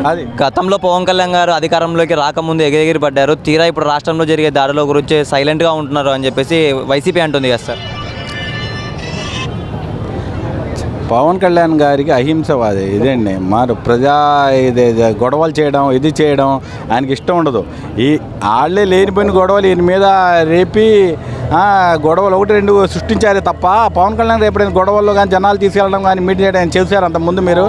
అది గతంలో పవన్ కళ్యాణ్ గారు అధికారంలోకి రాకముందు ఎగిరెగిరి పడ్డారు. తీరా ఇప్పుడు రాష్ట్రంలో జరిగే దాడుల గురించి సైలెంట్గా ఉంటున్నారు అని చెప్పేసి వైసీపీ అంటుంది కదా సార్. పవన్ కళ్యాణ్ గారికి అహింసవాది ఇదండి. మరి ఇది గొడవలు చేయడం ఇది చేయడం ఆయనకి ఇష్టం ఉండదు. వాళ్ళే లేనిపోయిన గొడవలు ఈయన మీద రేపి గొడవలు ఒకటి రెండు సృష్టించారే తప్ప పవన్ కళ్యాణ్ ఎప్పుడైనా గొడవల్లో కానీ జనాలు తీసుకెళ్ళడం కానీ మీటింగ్ చేయడం చేశారు అంతకుముందు మీరు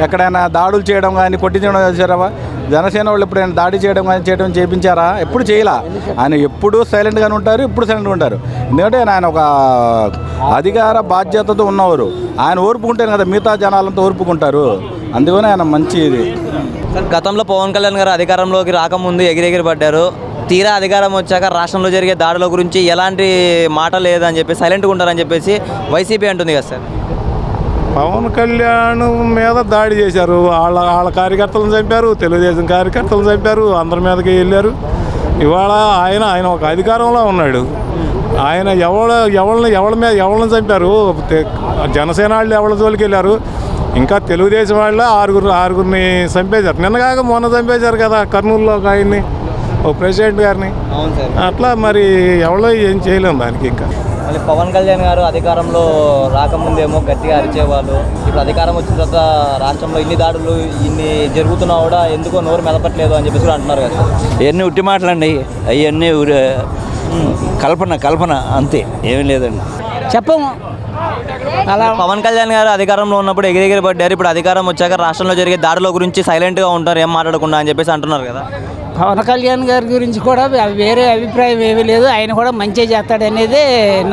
ఎక్కడైనా దాడులు చేయడం కానీ కొట్టించడం చేశారా? జనసేన వాళ్ళు ఎప్పుడైనా దాడి చేయడం కానీ చేయించారా? ఎప్పుడు చేయలా. ఆయన ఎప్పుడు సైలెంట్గానే ఉంటారు, ఇప్పుడు సైలెంట్గా ఉంటారు. ఎందుకంటే ఆయన ఒక అధికార బాధ్యతతో ఉన్నవారు. ఆయన ఓర్పుకుంటేనే కదా మిగతా జనాలంతా ఓర్పుకుంటారు. అందుకని ఆయన మంచి ఇది. గతంలో పవన్ కళ్యాణ్ గారు అధికారంలోకి రాకముందు ఎగిరెగిరి పడ్డారు. తీరా అధికారం వచ్చాక రాష్ట్రంలో జరిగే దాడుల గురించి ఎలాంటి మాట లేదని చెప్పి సైలెంట్గా ఉంటారని చెప్పేసి వైసీపీ అంటుంది కదా సార్. పవన్ కళ్యాణ్ మీద దాడి చేశారు. వాళ్ళ కార్యకర్తలను చంపారు, తెలుగుదేశం కార్యకర్తలను చంపారు, అందరి మీదకి వెళ్ళారు. ఇవాళ ఆయన ఒక అధికారంలో ఉన్నాడు. ఆయన ఎవరిని చంపారు? జనసేన వాళ్ళు ఎవరి జోలికి వెళ్ళారు. ఇంకా తెలుగుదేశం వాళ్ళు ఆరుగురిని చంపేశారు. నిన్నగాక మొన్న చంపేశారు కదా కర్నూలులో ఒక ఆయన్ని, ఓ ప్రెసిడెంట్ గారిని. అట్లా మరి ఎవరో ఏం చేయలేము దానికి. ఇంకా మళ్ళీ పవన్ కళ్యాణ్ గారు అధికారంలో రాకముందేమో గట్టిగా అరిచేవాళ్ళు. ఇప్పుడు అధికారం వచ్చిన తర్వాత రాష్ట్రంలో ఇన్ని దాడులు ఇన్ని జరుగుతున్నా కూడా ఎందుకో నోరు మెదపట్లేదు అని చెప్పేసి కూడా అంటున్నారు కదా. ఇవన్నీ ఉట్టి మాటలండి, అవన్నీ కల్పన అంతే, ఏమీ లేదండి. చెప్పము అలా పవన్ కళ్యాణ్ గారు అధికారంలో ఉన్నప్పుడు ఎగిరెగిరి పడ్డారు. ఇప్పుడు అధికారం వచ్చాక రాష్ట్రంలో జరిగే దాడుల గురించి సైలెంట్గా ఉంటారు, ఏం మాట్లాడకుండా అని చెప్పేసి అంటున్నారు కదా. పవన్ కళ్యాణ్ గారి గురించి కూడా వేరే అభిప్రాయం ఏమీ లేదు. ఆయన కూడా మంచిగా చేస్తాడనేది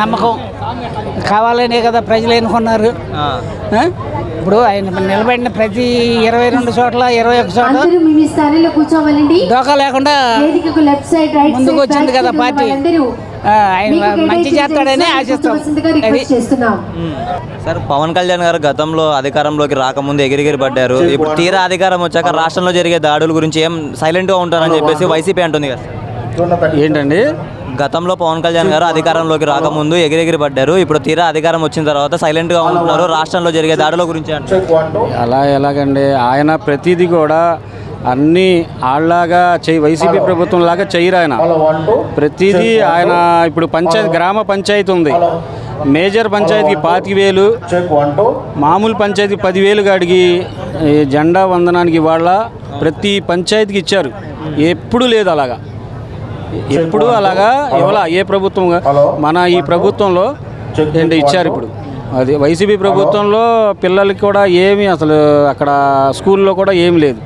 నమ్మకం. కావాలనే కదా ప్రజలు ఎన్నుకున్నారు. ఇప్పుడు ఆయన నిలబడిన ప్రతి 22 చోట్ల 21 చోట్ల దోకా లేకుండా ముందుకు వచ్చింది కదా పార్టీ. ఆయన మంచి చేస్తాడని ఆశిస్తాం. సార్ పవన్ కళ్యాణ్ గారు గతంలో అధికారంలోకి రాకముందు ఎగిరిగిరి పడ్డారు. ఇప్పుడు తీరా అధికారం వచ్చాక రాష్ట్రంలో జరిగే దాడుల గురించి ఏం సైలెంట్గా ఉంటారని చెప్పేసి వైసీపీ అంటుంది కదా. ఏంటండి? గతంలో పవన్ కళ్యాణ్ గారు అధికారంలోకి రాకముందు ఎగిరెగిరి పడ్డారు. ఇప్పుడు తీరా అధికారం వచ్చిన తర్వాత సైలెంట్గా ఉంటున్నారు, రాష్ట్రంలో జరిగే దాడుల గురించి అంటారు. ఎలాగండి? ఆయన ప్రతిదీ కూడా అన్నీ ఆళ్ళలాగా వైసీపీ ప్రభుత్వం లాగా చేయరు. ఆయన ప్రతిదీ ఆయన ఇప్పుడు గ్రామ పంచాయతీ ఉంది, మేజర్ పంచాయతీకి 25,000, మామూలు పంచాయతీ 10,000 అడిగి జెండా వందనానికి ఇవాళ ప్రతి పంచాయతీకి ఇచ్చారు. ఎప్పుడు లేదు అలాగా, ఎప్పుడు అలాగా ఇవాళ ఏ ప్రభుత్వం మన ఈ ప్రభుత్వంలో ఇచ్చారు. ఇప్పుడు అది వైసీపీ ప్రభుత్వంలో పిల్లలకి కూడా ఏమి అసలు అక్కడ స్కూల్లో కూడా ఏమి లేదు.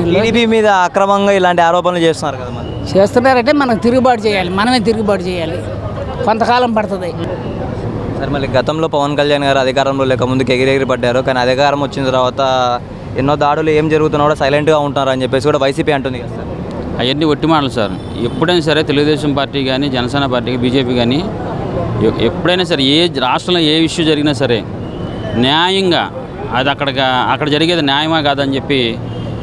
టీడీపీ మీద అక్రమంగా ఇలాంటి ఆరోపణలు చేస్తున్నారు కదా. మరి చేస్తున్నారంటే మనం తిరుగుబాటు చేయాలి, మనమే తిరుగుబాటు చేయాలి. కొంతకాలం పడుతుంది. సరే మళ్ళీ గతంలో పవన్ కళ్యాణ్ గారు అధికారంలో లేక ముందుకు ఎగిరెగిరి పడ్డారు. కానీ అధికారం వచ్చిన తర్వాత ఎన్నో దాడులు ఏం జరుగుతున్నా కూడా సైలెంట్గా ఉంటున్నారు అని చెప్పేసి కూడా వైసీపీ అంటుంది కదా సార్. అవన్నీ ఒట్టి మాటలు సార్. ఎప్పుడైనా సరే తెలుగుదేశం పార్టీ కానీ జనసేన పార్టీకి బీజేపీ కానీ ఎప్పుడైనా సరే ఏ రాష్ట్రంలో ఏ ఇష్యూ జరిగినా సరే న్యాయంగా అది అక్కడ జరిగేది న్యాయమా కాదని చెప్పి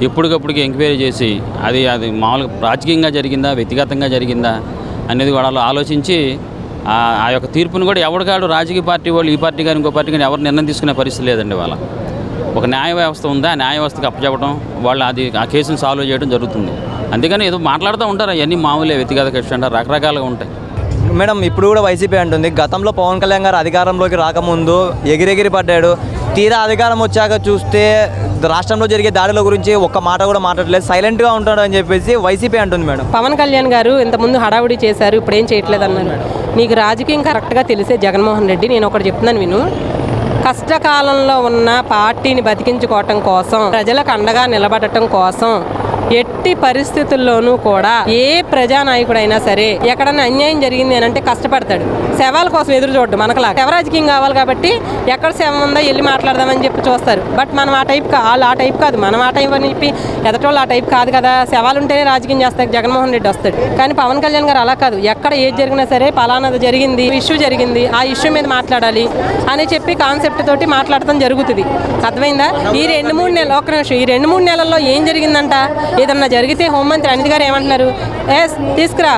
ఎప్పటికప్పటికి ఎంక్వైరీ చేసి అది మామూలుగా రాజకీయంగా జరిగిందా వ్యక్తిగతంగా జరిగిందా అనేది కూడా ఆలోచించి ఆ యొక్క తీర్పును కూడా ఎవరికాడు రాజకీయ పార్టీ వాళ్ళు ఈ పార్టీ కానీ ఇంకో పార్టీ కానీ ఎవరు నిర్ణయం తీసుకునే పరిస్థితి లేదండి. వాళ్ళ ఒక న్యాయ వ్యవస్థ ఉందా, న్యాయ వ్యవస్థకి అప్పచెప్పడం, వాళ్ళు ఆ కేసును సాల్వ్ చేయడం జరుగుతుంది. అందుకని ఏదో మాట్లాడుతూ ఉంటారు, అవన్నీ మామూలే వ్యక్తిగత కష్టం అంటారు, రకరకాలుగా ఉంటాయి. మేడం ఇప్పుడు కూడా వైసీపీ అంటుంది గతంలో పవన్ కళ్యాణ్ గారు అధికారంలోకి రాకముందు ఎగిరెగిరి పడ్డాడు. తీరా అధికారం వచ్చాక చూస్తే రాష్ట్రంలో జరిగే దాడుల గురించి ఒక్క మాట కూడా మాట్లాడలేదు, సైలెంట్గా ఉంటాడు అని చెప్పేసి వైసీపీ అంటుంది. మేడం పవన్ కళ్యాణ్ గారు ఇంతకుముందు హడావుడి చేశారు, ఇప్పుడు ఏం చేయట్లేదు అన్నారు. నీకు రాజకీయం కరెక్ట్గా తెలిసే జగన్మోహన్ రెడ్డి, నేను ఒకటి చెప్తున్నాను విను. కష్టకాలంలో ఉన్న పార్టీని బతికించుకోవటం కోసం, ప్రజలకు అండగా నిలబడటం కోసం ఎట్టి పరిస్థితుల్లోనూ కూడా ఏ ప్రజానాయకుడైనా సరే ఎక్కడన్నా అన్యాయం జరిగింది అని అంటే కష్టపడతాడు. శవాల కోసం ఎదురు చూడడం మనకలా. శవ రాజకీయం కావాలి కాబట్టి ఎక్కడ శవం ఉందో వెళ్ళి మాట్లాడదామని చెప్పి చూస్తారు. బట్ మనం ఆ టైప్ వాళ్ళు ఆ టైప్ కాదు, మనం ఆ టైప్ అని చెప్పి ఎదటోళ్ళు ఆ టైప్ కాదు కదా. శవాలు ఉంటేనే రాజకీయం చేస్తారు, జగన్మోహన్ రెడ్డి వస్తాడు. కానీ పవన్ కళ్యాణ్ గారు అలా కాదు. ఎక్కడ ఏది జరిగినా సరే పలానాది జరిగింది, ఇష్యూ జరిగింది, ఆ ఇష్యూ మీద మాట్లాడాలి అని చెప్పి కాన్సెప్ట్ తోటి మాట్లాడటం జరుగుతుంది. అర్థమైందా? ఈ 2-3 నెలలు ఒక్క నిమిషం, ఈ 2-3 నెలల్లో ఏం జరిగిందంట? ఏదన్నా జరిగితే హోంమంత్రి అనిత గారు ఏమంటున్నారు, తీసుకురా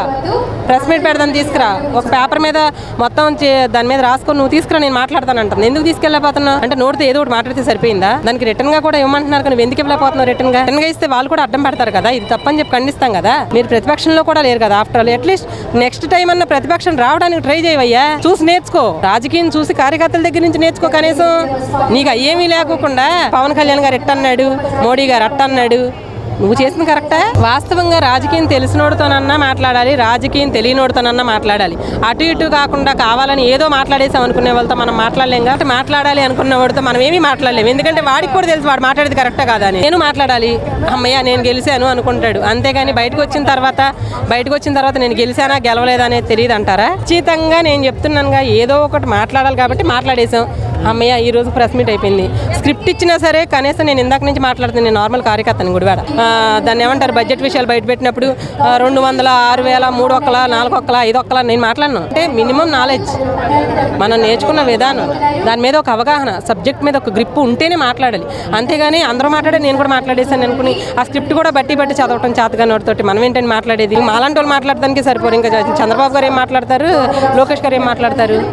ప్రెస్ మీట్ పెడదాం, తీసుకురా ఒక పేపర్ మీద మొత్తం దాని మీద రాసుకొని నువ్వు తీసుకురా నేను మాట్లాడతాను అంటాను. ఎందుకు తీసుకెళ్ళకపోతున్నావు అంటే నోటితో ఏదో ఒకటి మాట్లాడితే సరిపోయిందా? దానికి రిటర్న్ గా కూడా ఇవ్వమంటున్నారు కానీ ఎందుకు ఇవ్వలేకపోతున్నావు? రిటర్న్ గా ఇస్తే వాళ్ళు కూడా అడ్డం పెడతారు కదా, ఇది తప్పని చెప్పి ఖండిస్తాం కదా. మీరు ప్రతిపక్షంలో కూడా లేరు కదా. After all at least next time అన్న ప్రతిపక్షం రావడానికి ట్రై చేయవయ్యా, చూసి నేర్చుకో, రాజకీయం చూసి కార్యకర్తల దగ్గర నుంచి నేర్చుకో. కనీసం నీకు అయ్యేమీ లేకోకుండా పవన్ కళ్యాణ్ గారు ఎట్టన్నాడు, మోడీ గారు అట్టన్నాడు, నువ్వు చేసిన కరెక్టా? వాస్తవంగా రాజకీయం తెలిసినోడుతోనన్నా మాట్లాడాలి, రాజకీయం తెలియనోడుతోనన్నా మాట్లాడాలి. అటు ఇటు కాకుండా కావాలని ఏదో మాట్లాడేసాం అనుకునే వాళ్ళతో మనం మాట్లాడలేం కాబట్టి మాట్లాడాలి అనుకున్న వాడితో మనం ఏమీ మాట్లాడలేము. ఎందుకంటే వాడికి కూడా తెలుసు వాడు మాట్లాడేది కరెక్టా కాదా అని. నేను మాట్లాడాలి, అమ్మయ్య నేను గెలిచాను అనుకుంటాడు. అంతేగాని బయటకు వచ్చిన తర్వాత నేను గెలిచానా గెలవలేదా అనేది తెలియదు అంటారా? ఖచ్చితంగా నేను చెప్తున్నానుగా, ఏదో ఒకటి మాట్లాడాలి కాబట్టి మాట్లాడేశాం. అమ్మయ్య ఈ రోజు ప్రెస్ మీట్ అయిపోయింది. స్క్రిప్ట్ ఇచ్చినా సరే కనీసం నేను ఇందాక నుంచి మాట్లాడుతున్నాను, నేను నార్మల్ కార్యకర్తను గుడివాడ. దాన్ని ఏమంటారు, బడ్జెట్ విషయాలు బయట పెట్టినప్పుడు 200, 6000, 3 ఒక్కల, 4 ఒక్కల, 5 ఒక్కల నేను మాట్లాడను. అంటే మినిమం నాలెడ్జ్, మనం నేర్చుకున్న విధానం, దాని మీద ఒక అవగాహన, సబ్జెక్ట్ మీద ఒక గ్రిప్ ఉంటేనే మాట్లాడాలి. అంతేగాని అందరూ మాట్లాడే నేను కూడా మాట్లాడేసాను అనుకుని ఆ స్క్రిప్ట్ కూడా బట్టి చదవటం చేతగానోడితోటి మనం ఏంటని మాట్లాడేది? మాలాంటి వాళ్ళు మాట్లాడడానికి సరిపోరు. ఇంకా చంద్రబాబు గారు ఏం మాట్లాడతారు, లోకేష్ గారు ఏం మాట్లాడతారు?